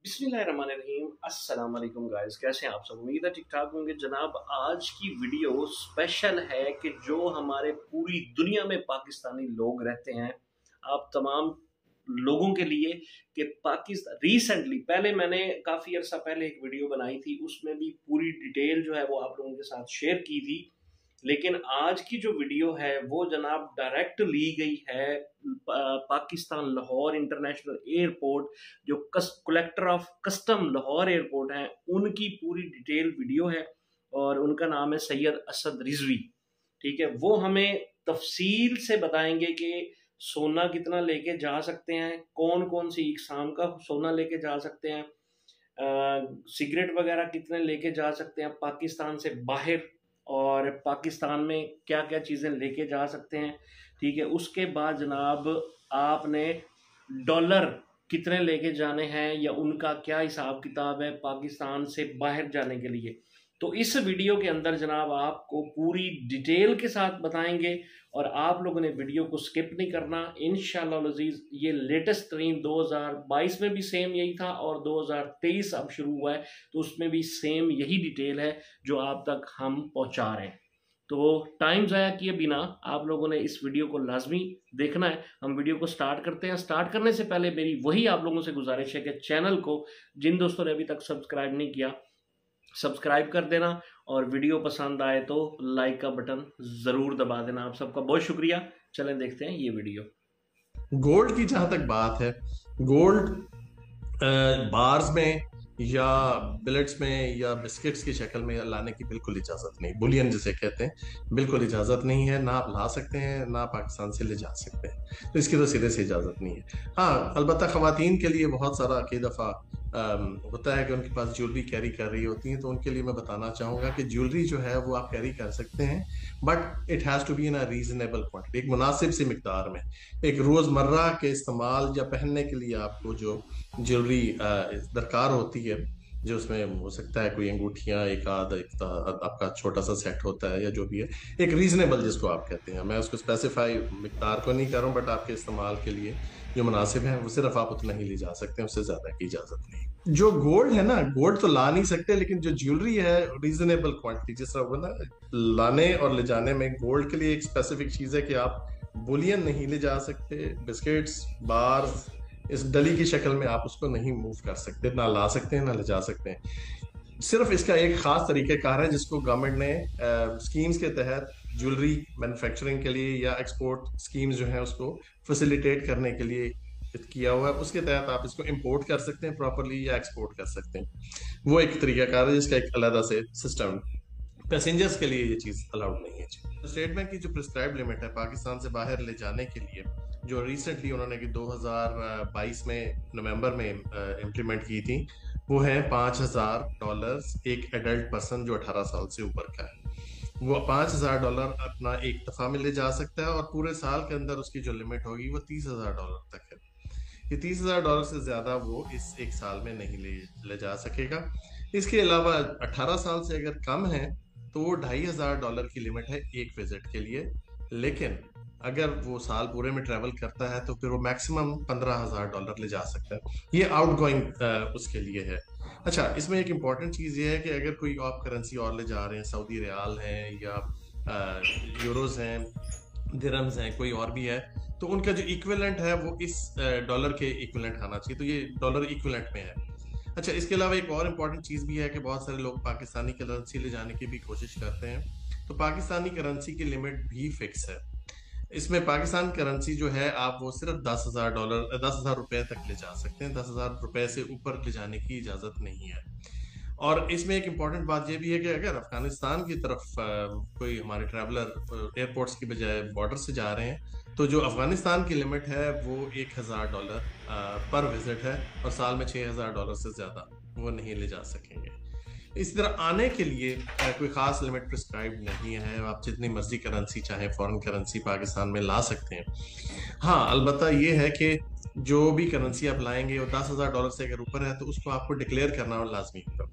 बिस्मिल्लाहिर्रहमानिर्रहीम। अस्सलाम वालेकुम गाइस, कैसे हैं आप सब? उम्मीद है ठीक ठाक होंगे। जनाब, आज की वीडियो स्पेशल है कि जो हमारे पूरी दुनिया में पाकिस्तानी लोग रहते हैं, आप तमाम लोगों के लिए कि पाकिस्तान रिसेंटली, पहले मैंने काफ़ी अरसा पहले एक वीडियो बनाई थी, उसमें भी पूरी डिटेल जो है वो आप लोगों के साथ शेयर की थी। लेकिन आज की जो वीडियो है वो जनाब डायरेक्ट ली गई है पाकिस्तान लाहौर इंटरनेशनल एयरपोर्ट, जो collector of custom Lahore airport है, उनकी पूरी डिटेल वीडियो है और उनका नाम है सैयद असद रिजवी। ठीक है, वो हमें तफसील से बताएंगे कि सोना कितना लेके जा सकते हैं, कौन कौन सी इकसाम का सोना लेके जा सकते हैं, सिगरेट वगैरह कितने लेके जा सकते हैं पाकिस्तान से बाहर, और पाकिस्तान में क्या क्या चीज़ें लेके जा सकते हैं। ठीक है, उसके बाद जनाब आपने डॉलर कितने लेके जाने हैं या उनका क्या हिसाब किताब है पाकिस्तान से बाहर जाने के लिए। तो इस वीडियो के अंदर जनाब आपको पूरी डिटेल के साथ बताएंगे और आप लोगों ने वीडियो को स्किप नहीं करना इंशाअल्लाह अज़ीज़। ये लेटेस्ट तरीन 2022 में भी सेम यही था और 2023 अब शुरू हुआ है तो उसमें भी सेम यही डिटेल है जो आप तक हम पहुंचा रहे हैं। तो टाइम ज़ाया किए बिना आप लोगों ने इस वीडियो को लाजमी देखना है। हम वीडियो को स्टार्ट करते हैं। स्टार्ट करने से पहले मेरी वही आप लोगों से गुजारिश है कि चैनल को जिन दोस्तों ने अभी तक सब्सक्राइब नहीं किया, सब्सक्राइब कर देना और वीडियो पसंद आए तो लाइक का बटन ज़रूर दबा देना। आप सबका बहुत शुक्रिया। चलें देखते हैं ये वीडियो। गोल्ड की जहां तक बात है, गोल्ड बार्स में या बिलेट्स में या बिस्किट्स की शक्ल में लाने की बिल्कुल इजाज़त नहीं, बुलियन जिसे कहते हैं, बिल्कुल इजाज़त नहीं है। ना आप ला सकते हैं ना पाकिस्तान से ले जा सकते हैं, तो इसकी तो सीधे से इजाज़त नहीं है। हाँ, अलबत्ता ख़वातीन के लिए बहुत सारा कई दफ़ा होता है कि उनके पास ज्वेलरी कैरी कर रही होती है, तो उनके लिए मैं बताना चाहूँगा कि ज्वेलरी जो है वो आप कैरी कर सकते हैं, but it has to be in a reasonable quantity, एक मुनासिब सी मिकदार में। एक रोज़मर्रा के इस्तेमाल या पहनने के लिए आपको जो ज्वेलरी दरकार होती है, जो उसमें हो सकता है कोई अंगूठियां, एक आध एक आपका छोटा सा सेट होता है या जो भी है, एक रीजनेबल जिसको आप कहते हैं, मैं उसको स्पेसिफाई मिकदार को नहीं कर रहा हूँ, बट आपके इस्तेमाल के लिए जो मुनासिब है वो सिर्फ आप उतना ही ले जा सकते हैं, उससे ज्यादा की इजाजत नहीं। जो गोल्ड है ना, गोल्ड तो ला नहीं सकते, लेकिन जो ज्वेलरी है रीजनेबल क्वांटिटी, जिस तरह ना लाने और ले जाने में गोल्ड के लिए एक स्पेसिफिक चीज है कि आप बुलियन नहीं ले जा सकते, बिस्किट्स बार्स इस डली की शक्ल में आप उसको नहीं मूव कर सकते, ना ला सकते हैं ना ले जा सकते हैं। सिर्फ इसका एक खास तरीक़ेकार है जिसको गवर्नमेंट ने स्कीम्स के तहत ज्वेलरी मैन्युफैक्चरिंग के लिए या एक्सपोर्ट स्कीम्स जो है उसको फैसिलिटेट करने के लिए किया हुआ है। उसके तहत आप इसको इंपोर्ट कर सकते हैं प्रॉपरली या एक्सपोर्ट कर सकते हैं। वो एक तरीक़ाकार है जिसका एक अलग से सिस्टम, पैसेंजर्स के लिए ये चीज़ अलाउड नहीं है। स्टेट बैंक की जो प्रिस्क्राइब लिमिट है पाकिस्तान से बाहर ले जाने के लिए, जो रिसेंटली उन्होंने कि 2022 में नवंबर में इम्प्लीमेंट की थी, वो है $5,000 एक एडल्ट पर्सन जो 18 साल से ऊपर का है। वो $5,000 अपना एक दफा में ले जा सकता है और पूरे साल के अंदर उसकी जो लिमिट होगी वो $30,000 तक है। ये $30,000 से ज्यादा वो इस एक साल में नहीं ले जा सकेगा। इसके अलावा 18 साल से अगर कम है तो वो $2,500 की लिमिट है एक विजिट के लिए, लेकिन अगर वो साल पूरे में ट्रेवल करता है तो फिर वो मैक्सिमम $15,000 ले जा सकता है। ये आउट गोइंग उसके लिए है। अच्छा, इसमें एक इम्पॉर्टेंट चीज़ ये है कि अगर कोई आप करेंसी और ले जा रहे हैं, सऊदी रियाल हैं या यूरोज हैं, दिरहम्स हैं, कोई और भी है, तो उनका जो इक्विवेलेंट है वो इस डॉलर के इक्विवेलेंट आना चाहिए, तो ये डॉलर इक्विवेलेंट में है। अच्छा, इसके अलावा एक और इम्पॉर्टेंट चीज़ भी है कि बहुत सारे लोग पाकिस्तानी करेंसी ले जाने की भी कोशिश करते हैं, तो पाकिस्तानी करेंसी की लिमिट भी फिक्स है। इसमें पाकिस्तान करेंसी जो है आप वो सिर्फ $10,000 तक ले जा सकते हैं, $10,000 से ऊपर ले जाने की इजाज़त नहीं है। और इसमें एक इम्पॉर्टेंट बात यह भी है कि अगर अफगानिस्तान की तरफ कोई हमारे ट्रैवलर एयरपोर्ट्स की बजाय बॉर्डर से जा रहे हैं, तो जो अफगानिस्तान की लिमिट है वो $1,000 पर विजिट है और साल में $6,000 से ज़्यादा वो नहीं ले जा सकेंगे। इसी तरह आने के लिए कोई ख़ास लिमिट प्रिस्क्राइब नहीं है, आप जितनी मर्जी करेंसी चाहे फॉरेन करेंसी पाकिस्तान में ला सकते हैं। हाँ, अलबत्ता ये है कि जो भी करेंसी आप लाएंगे और $10,000 से अगर ऊपर है तो उसको आपको डिक्लेयर करना लाजमी होगा।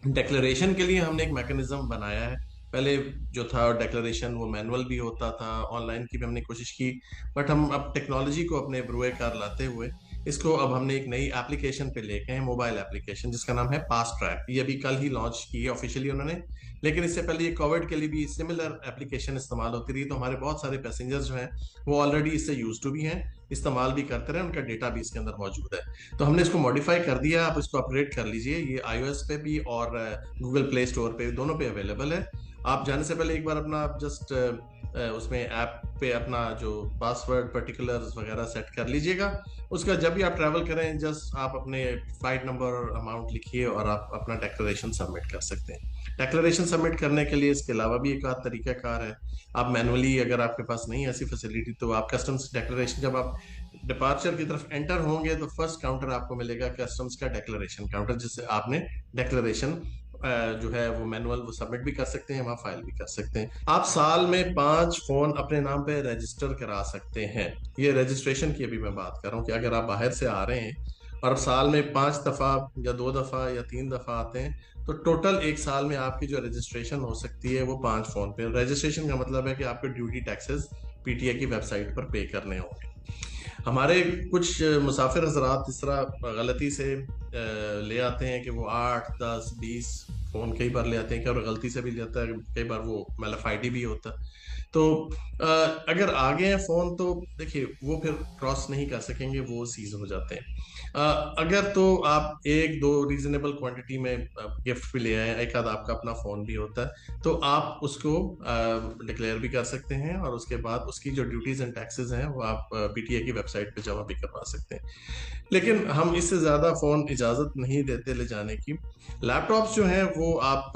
डिक्लेरेशन के लिए हमने एक मैकेनिज्म बनाया है। पहले जो था डिक्लेरेशन वो मैनुअल भी होता था, ऑनलाइन की भी हमने कोशिश की, बट हम अब टेक्नोलॉजी को अपने बरूए कार लाते हुए इसको अब हमने एक नई एप्लीकेशन पे लेके हैं, मोबाइल एप्लीकेशन जिसका नाम है फास्ट ट्रैक। ये अभी कल ही लॉन्च की है ऑफिशियली उन्होंने, लेकिन इससे पहले ये कोविड के लिए भी सिमिलर एप्लीकेशन इस्तेमाल होती रही, तो हमारे बहुत सारे पैसेंजर्स जो हैं वो ऑलरेडी इससे यूज टू भी हैं, इस्तेमाल भी करते रहे, उनका डेटा भी इसके अंदर मौजूद है। तो हमने इसको मॉडिफाई कर दिया, आप इसको अपग्रेड कर लीजिए। ये iOS पे भी और गूगल प्ले स्टोर पे, दोनों पे अवेलेबल है। आप जाने से पहले एक बार अपना जस्ट उसमें ऐप पे अपना जो पासवर्ड पर्टिकुलर्स वगैरह सेट कर लीजिएगा। उसका जब भी आप ट्रैवल करें जस्ट आप अपने फ्लाइट नंबर और अमाउंट लिखिए और आप अपना डिक्लेरेशन सबमिट कर सकते हैं। डिक्लेरेशन सबमिट करने के लिए इसके अलावा भी एक आध तरीकाकार है। आप मैनुअली, अगर आपके पास नहीं है ऐसी फैसिलिटी, तो आप कस्टम्स डिक्लेरेशन, जब आप डिपार्चर की तरफ एंटर होंगे तो फर्स्ट काउंटर आपको मिलेगा कस्टम्स का डिक्लेरेशन काउंटर, जिससे आपने डिक्लेरेशन जो है वो मैनुअल वो सबमिट भी कर सकते हैं, वहाँ फाइल भी कर सकते हैं। आप साल में 5 फोन अपने नाम पे रजिस्टर करा सकते हैं। ये रजिस्ट्रेशन की अभी मैं बात कर रहा हूँ कि अगर आप बाहर से आ रहे हैं और साल में 5 दफा या 2 दफा या 3 दफा आते हैं, तो टोटल एक साल में आपकी जो रजिस्ट्रेशन हो सकती है वो 5 फोन पे। रजिस्ट्रेशन का मतलब है कि आपको ड्यूटी टैक्सेस पीटीए की वेबसाइट पर पे करने होंगे। हमारे कुछ मुसाफिर हजरात इस तरह गलती से ले आते हैं कि वो 8, 10, 20 फोन कई बार ले आते हैं, कि और गलती से भी ले आता है, कई बार वो मैलाफाइडी भी होता है। तो अगर आ गए हैं फोन तो देखिए वो फिर क्रॉस नहीं कर सकेंगे, वो सीज हो जाते हैं। अगर तो आप 1-2 रीजनेबल क्वांटिटी में गिफ्ट भी ले आए, एक आध आपका अपना फोन भी होता है, तो आप उसको डिक्लेयर भी कर सकते हैं और उसके बाद उसकी जो ड्यूटीज एंड टैक्सेस हैं वो आप पीटीए की वेबसाइट पे जमा भी करवा सकते हैं। लेकिन हम इससे ज्यादा फोन इजाजत नहीं देते ले जाने की। लैपटॉप्स जो हैं वो आप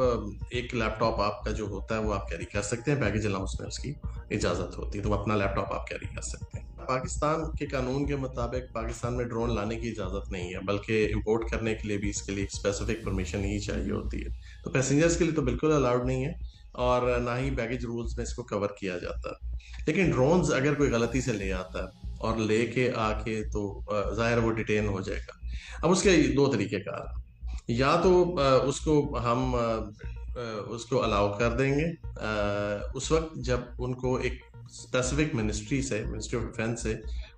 एक लैपटॉप आपका जो होता है वो आप कैरी कर सकते हैं, बैगेज अलाउंस में उसकी इजाजत होती है, तो अपना लैपटॉप आप कैरी कर सकते हैं। पाकिस्तान के कानून के मुताबिक पाकिस्तान में ड्रोन लाने की इजाजत नहीं है, बल्कि इंपोर्ट करने के लिए भी इसके लिए स्पेसिफिक परमिशन ही चाहिए होती है। तो पैसेंजर्स के लिए तो बिल्कुल अलाउड नहीं है और ना ही बैगेज रूल्स में इसको कवर किया जाता है। लेकिन ड्रोन्स अगर कोई गलती से ले आता है और लेके आके, तो जाहिर वो डिटेन हो जाएगा। अब उसके 2 तरीके कार, या तो उसको हम उसको अलाउ कर देंगे उस वक्त जब उनको एक स्पेसिफिक मिनिस्ट्री से, मिनिस्ट्री ऑफ डिफेंस से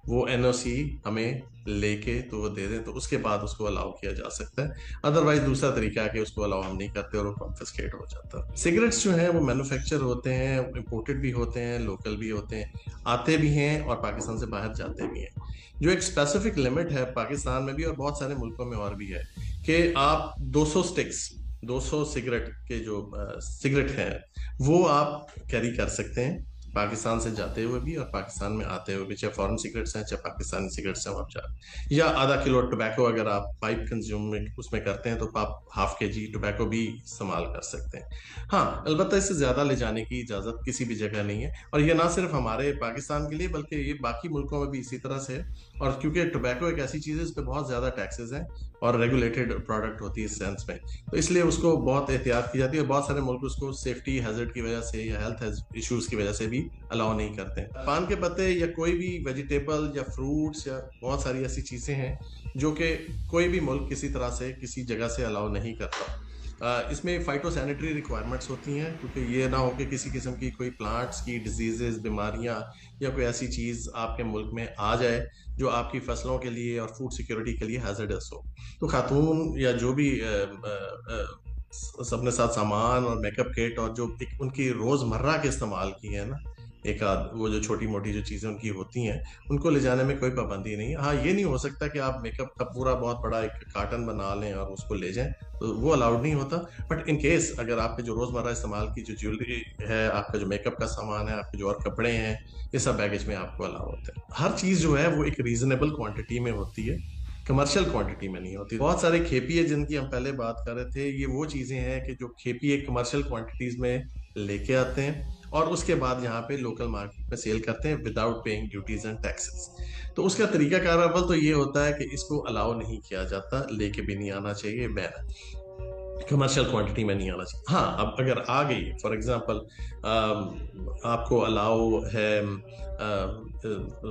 वो एनओसी हमें लेके तो वो दे दें, तो उसके बाद उसको अलाउ किया जा सकता है। अदरवाइज दूसरा तरीका है कि उसको अलाउ हम नहीं करते और वो कॉन्फिस्केट हो जाता है। सिगरेट्स जो हैं वो मैन्युफैक्चर होते हैं, इंपोर्टेड भी होते हैं, लोकल भी होते हैं, आते भी हैं और पाकिस्तान से बाहर जाते भी हैं। जो एक स्पेसिफिक लिमिट है पाकिस्तान में भी और बहुत सारे मुल्कों में और भी है कि आप 200 स्टिक्स, 200 सिगरेट के जो सिगरेट हैं वो आप कैरी कर सकते हैं पाकिस्तान से जाते हुए भी और पाकिस्तान में आते हुए भी, चाहे फॉरेन सिगरेट्स हैं चाहे पाकिस्तानी सिगरेट्स हैं, आप जा, या आधा किलो टोबैको अगर आप पाइप कंज्यूम में उसमें करते हैं तो आप ½ kg टोबैको भी इस्तेमाल कर सकते हैं। हाँ, अलबत्ता इससे ज्यादा ले जाने की इजाजत किसी भी जगह नहीं है, और ये ना सिर्फ हमारे पाकिस्तान के लिए बल्कि ये बाकी मुल्कों में भी इसी तरह से है। और क्योंकि टोबैको एक ऐसी चीज है इस पर बहुत ज्यादा टैक्सेस हैं और रेगुलेटेड प्रोडक्ट होती है इस सेंस में, तो इसलिए उसको बहुत एहतियात की जाती है। बहुत सारे मुल्क उसको सेफ्टी हैजर्ड की वजह से या हेल्थ इश्यूज की वजह से भी अलाउ नहीं करते। पान के पत्ते या कोई भी वेजिटेबल या फ्रूट्स या बहुत सारी ऐसी चीजें हैं जो कि कोई भी मुल्क किसी तरह से किसी जगह से अलाउ नहीं करता। इसमें फाइटोसैनिटरी रिक्वायरमेंट्स होती हैं, क्योंकि ये ना हो कि किसी किस्म की कोई प्लांट्स की डिजीजेस, बीमारियां या कोई ऐसी चीज आपके मुल्क में आ जाए जो आपकी फसलों के लिए और फूड सिक्योरिटी के लिए हैजर्डस हो। तो खातून या जो भी अपने साथ सामान और मेकअप किट और जो उनकी रोजमर्रा के इस्तेमाल की है ना, एक आध वो जो छोटी मोटी जो चीजें उनकी होती हैं, उनको ले जाने में कोई पाबंदी नहीं है। हाँ, ये नहीं हो सकता कि आप मेकअप का पूरा बहुत बड़ा एक कार्टन बना लें और उसको ले जाएं, तो वो अलाउड नहीं होता। बट इन केस अगर आपके जो रोजमर्रा इस्तेमाल की जो ज्वेलरी है, आपका जो मेकअप का सामान है, आपके जो और कपड़े हैं, ये सब बैगेज में आपको अलाउ होता है। हर चीज जो है वो एक रीजनेबल क्वांटिटी में होती है, कमर्शियल क्वांटिटी में नहीं होती। बहुत सारे खेपिए जिनकी हम पहले बात कर रहे थे, ये वो चीजें हैं कि जो खेपिए कमर्शियल क्वांटिटीज में लेके आते हैं और उसके बाद यहाँ पे लोकल मार्केट में सेल करते हैं without paying duties and taxes. तो उसका तरीका कार अव्वल तो ये होता है कि इसको अलाउ नहीं किया जाता, लेके भी नहीं आना चाहिए, बैन, कमर्शियल क्वांटिटी में नहीं आना चाहिए। हाँ, अब अगर आ गई, फॉर एग्जांपल आपको अलाउ है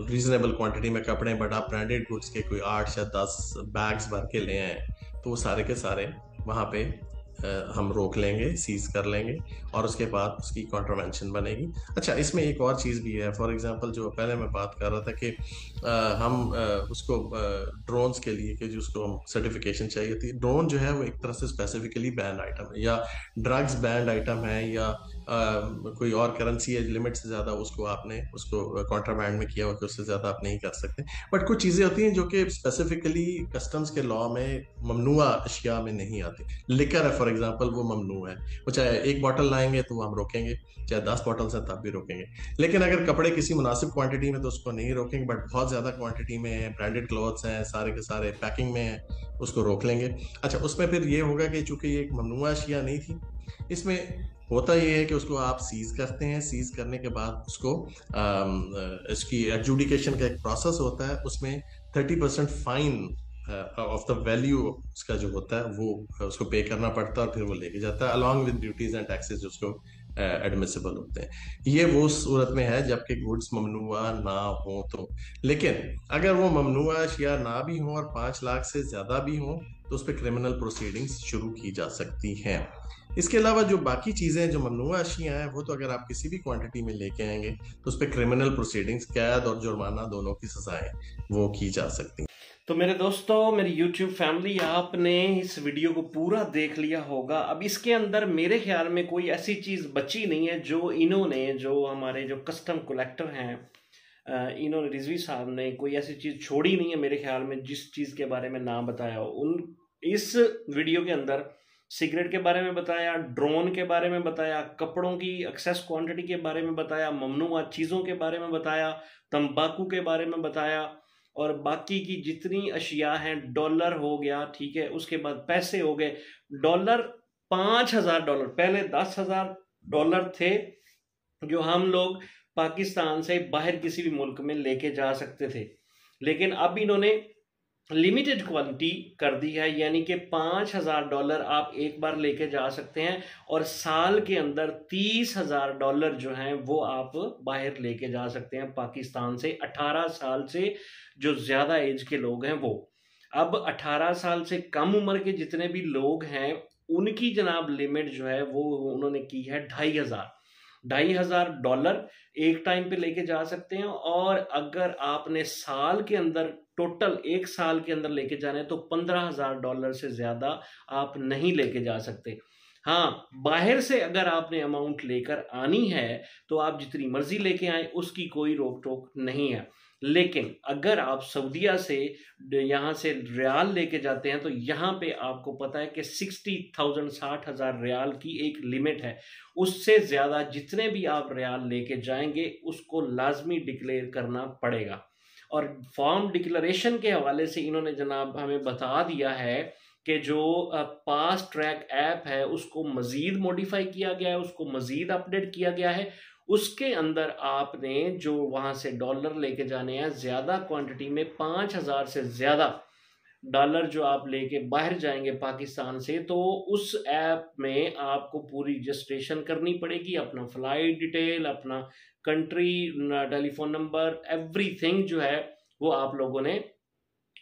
रीजनेबल क्वांटिटी में कपड़े, बट आप ब्रांडेड गुड्स के कोई 8 या 10 बैग्स भर के ले आए, तो वो सारे के सारे वहाँ पे हम रोक लेंगे, सीज कर लेंगे और उसके बाद उसकी कॉन्ट्रावेंशन बनेगी। अच्छा, इसमें एक और चीज़ भी है। फॉर एग्जांपल जो पहले मैं बात कर रहा था कि हम उसको ड्रोन्स के लिए कि जिसको हम सर्टिफिकेशन चाहिए थी, ड्रोन जो है वो एक तरह से स्पेसिफिकली बैंड आइटम है, या ड्रग्स बैंड आइटम है, या कोई और करेंसी है लिमिट से ज़्यादा उसको आपने उसको कॉन्ट्राबैंड में किया हुआ कि उससे ज़्यादा आप नहीं कर सकते। बट कुछ चीज़ें होती हैं जो कि स्पेसिफिकली कस्टम्स के लॉ में ममनुआ अशिया में नहीं आती। लिकर है फॉर एग्जांपल, वो ममनू है। वो चाहे एक बॉटल लाएंगे तो हम रोकेंगे, चाहे 10 बॉटल्स हैं तब भी रोकेंगे। लेकिन अगर कपड़े किसी मुनासिब क्वांटिटी में तो उसको नहीं रोकेंगे, बट बहुत ज़्यादा क्वांटिटी में है, ब्रांडेड क्लॉथ्स हैं, सारे के सारे पैकिंग में है, उसको रोक लेंगे। अच्छा, उसमें फिर ये होगा कि चूंकि ये एक ममनुआ अशिया नहीं थी, इसमें होता ये है कि उसको आप सीज करते हैं। सीज करने के बाद उसको इसकी एडजुडिकेशन का एक प्रोसेस होता है, उसमें 30% फाइन ऑफ द वैल्यू उसका जो होता है वो उसको पे करना पड़ता है और फिर वो लेके जाता है along with duties and taxes जो उसको एडमिसिबल होते हैं। ये वो सूरत में है जबकि गुड्स ममनुआ ना हो तो। लेकिन अगर वो ममनुआ या ना भी हो और 5 लाख से ज्यादा भी हो तो उस पर क्रिमिनल प्रोसीडिंग्स शुरू की जा सकती हैं। इसके अलावा जो बाकी चीजें जो ममनुआ अशिया हैं वो तो अगर आप किसी भी क्वांटिटी में लेके आएंगे तो उस पर क्रिमिनल प्रोसीडिंग्स, कैद और जुर्माना दोनों की सजाएं वो की जा सकती हैं। तो मेरे दोस्तों, मेरी YouTube फैमिली, आपने इस वीडियो को पूरा देख लिया होगा। अब इसके अंदर मेरे ख्याल में कोई ऐसी चीज़ बची नहीं है जो इन्होंने, जो हमारे जो कस्टम कलेक्टर हैं, इन्होंने, रिजवी साहब ने कोई ऐसी चीज़ छोड़ी नहीं है मेरे ख्याल में जिस चीज़ के बारे में ना बताया हो। इस वीडियो के अंदर सिगरेट के बारे में बताया, ड्रोन के बारे में बताया, कपड़ों की एक्सेस क्वांटिटी के बारे में बताया, ममनुआ चीज़ों के बारे में बताया, तंबाकू के बारे में बताया, और बाकी की जितनी अशिया हैं, डॉलर हो गया, ठीक है, उसके बाद पैसे हो गए। डॉलर, $5,000, पहले $10,000 थे जो हम लोग पाकिस्तान से बाहर किसी भी मुल्क में लेके जा सकते थे, लेकिन अब इन्होंने लिमिटेड क्वांटिटी कर दी है, यानी कि $5,000 आप एक बार लेके जा सकते हैं और साल के अंदर $30,000 जो हैं वो आप बाहर लेके जा सकते हैं पाकिस्तान से। 18 साल से जो ज़्यादा एज के लोग हैं वो। अब 18 साल से कम उम्र के जितने भी लोग हैं उनकी जनाब लिमिट जो है वो उन्होंने की है $2,500 एक टाइम पे लेके जा सकते हैं। और अगर आपने साल के अंदर, टोटल एक साल के अंदर लेके जाने तो $15,000 से ज्यादा आप नहीं लेके जा सकते। हाँ, बाहर से अगर आपने अमाउंट लेकर आनी है तो आप जितनी मर्जी लेके आए, उसकी कोई रोक टोक नहीं है। लेकिन अगर आप सऊदीया से यहाँ से रियाल लेके जाते हैं तो यहाँ पे आपको पता है कि 60,000 रियाल की एक लिमिट है। उससे ज़्यादा जितने भी आप रियाल लेके जाएंगे उसको लाजमी डिक्लेयर करना पड़ेगा। और फॉर्म डिक्लेरेशन के हवाले से इन्होंने जनाब हमें बता दिया है कि जो पास ट्रैक ऐप है उसको मज़ीद मॉडिफाई किया गया है, उसको मज़ीद अपडेट किया गया है। उसके अंदर आपने जो वहाँ से डॉलर लेके जाने हैं ज़्यादा क्वांटिटी में, 5,000 से ज़्यादा डॉलर जो आप लेके बाहर जाएंगे पाकिस्तान से, तो उस ऐप में आपको पूरी रजिस्ट्रेशन करनी पड़ेगी, अपना फ्लाइट डिटेल, अपना कंट्री, टेलीफोन नंबर, एवरीथिंग जो है वो आप लोगों ने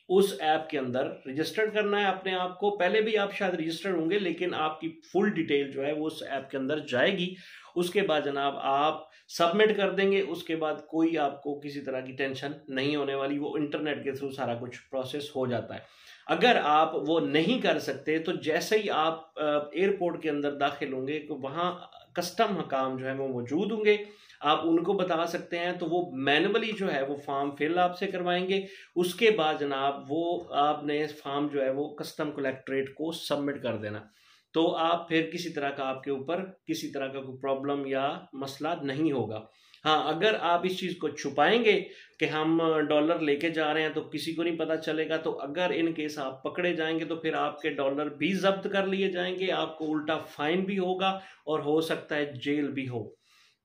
उस ऐप के अंदर रजिस्टर्ड करना है अपने आप को। पहले भी आप शायद रजिस्टर्ड होंगे, लेकिन आपकी फुल डिटेल जो है वो उस ऐप के अंदर जाएगी। उसके बाद जनाब आप सबमिट कर देंगे, उसके बाद कोई आपको किसी तरह की टेंशन नहीं होने वाली, वो इंटरनेट के थ्रू सारा कुछ प्रोसेस हो जाता है। अगर आप वो नहीं कर सकते तो जैसे ही आप एयरपोर्ट के अंदर दाखिल होंगे तो वहाँ कस्टम हकाम जो है वो मौजूद होंगे, आप उनको बता सकते हैं, तो वो मैनुअली जो है वो फॉर्म फिल आपसे करवाएंगे। उसके बाद जनाब वो आपने फॉर्म जो है वो कस्टम कलेक्ट्रेट को सबमिट कर देना, तो आप फिर किसी तरह का, आपके ऊपर किसी तरह का कोई प्रॉब्लम या मसला नहीं होगा। हाँ, अगर आप इस चीज़ को छुपाएंगे कि हम डॉलर लेके जा रहे हैं तो किसी को नहीं पता चलेगा, तो अगर इन केस आप पकड़े जाएंगे तो फिर आपके डॉलर भी जब्त कर लिए जाएंगे, आपको उल्टा फाइन भी होगा और हो सकता है जेल भी हो।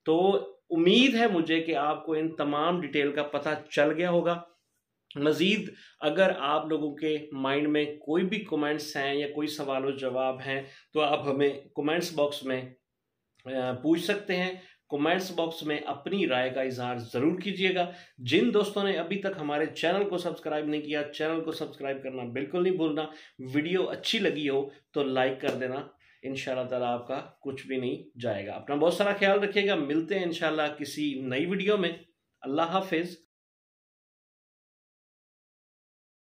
तो उम्मीद है मुझे कि आपको इन तमाम डिटेल का पता चल गया होगा। मज़ीद अगर आप लोगों के माइंड में कोई भी कमेंट्स हैं या कोई सवाल और जवाब हैं तो आप हमें कमेंट्स बॉक्स में पूछ सकते हैं। कमेंट्स बॉक्स में अपनी राय का इजहार ज़रूर कीजिएगा। जिन दोस्तों ने अभी तक हमारे चैनल को सब्सक्राइब नहीं किया, चैनल को सब्सक्राइब करना बिल्कुल नहीं भूलना। वीडियो अच्छी लगी हो तो लाइक कर देना। इंशाल्लाह ताला आपका कुछ भी नहीं जाएगा। अपना बहुत सारा ख्याल रखिएगा, मिलते हैं इंशाल्लाह किसी नई वीडियो में। अल्लाह हाफिज।